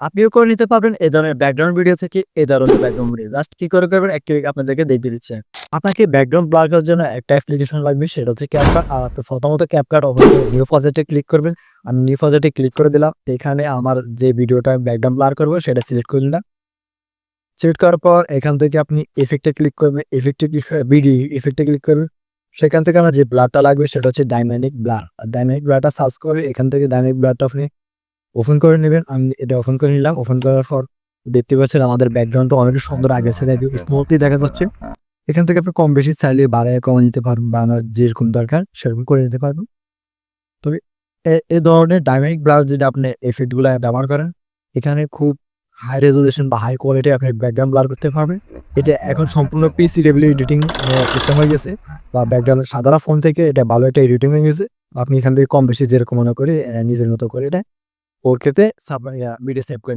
আপনিও করে নিতে পারবেন এই ধরনের ব্যাকগ্রাউন্ড ভিডিও থেকে এই ধরনের ব্যাকগ্রাউন্ড ভিডিও। জাস্ট কি করে করবেন একটু আপনাদেরকে দেখিয়ে দিচ্ছি। আপনাকে ব্যাকগ্রাউন্ড ব্লার করার জন্য একটা অ্যাপ্লিকেশন লাগবে, সেটা হচ্ছে CapCut। আর আপনি প্রথমত CapCut ওপেন করে নিউ প্রজেক্টে ক্লিক করবেন। আমি নিউ প্রজেক্টে ক্লিক করে দিলাম। এখানে আমার যে ভিডিওটা ব্যাকগ্রাউন্ড ব্লার করবো সেটা সিলেক্ট করে নিলাম। সিলেক্ট করার পর এখান থেকে আপনি ইফেক্টে ক্লিক করবেন, ইফেক্টে ক্লিক করে ভিডিও ইফেক্টে ক্লিক করবেন। সেখান থেকে আমার যে ব্লারটা লাগবে সেটা হচ্ছে ডাইনামিক ব্লার। ডাইনামিক ব্লারটা সার্চ করে এখান থেকে ডাইনামিক ব্লারটা আপনি ওপেন করে নেবেন। আমি এটা ওপেন করে নিলাম। ওপেন করার পর দেখতে পাচ্ছেন আমাদের ব্যাকগ্রাউন্ডটা অনেক সুন্দর আগে থেকে স্মুথলি দেখা যাচ্ছে। এখান থেকে আপনি কম বেশি চাইলে বাড়ায় কমিয়ে নিতে পারবেন বা আপনার যেরকম দরকার সেরকম করে নিতে পারবেন। তবে এ ধরনের ডাইনামিক ব্লার যেটা আপনি এফেক্টগুলো ব্যবহার করেন, এখানে খুব হাই রেজোলিউশন বা হাই কোয়ালিটি আপনি ব্যাকগ্রাউন্ড ব্লার করতে পারবেন। এটা এখন সম্পূর্ণ পিসি লেভেলে এডিটিং সিস্টেম হয়ে গেছে, বা ব্যাকগ্রাউন্ড সাধারণ ফোন থেকে এটা ভালো একটা এডিটিং হয়ে গেছে। আপনি এখান থেকে কম বেশি যেরকম মনে করে নিজের মতো করে এটা ওর ক্ষেত্রে ভিডিও সেভ করে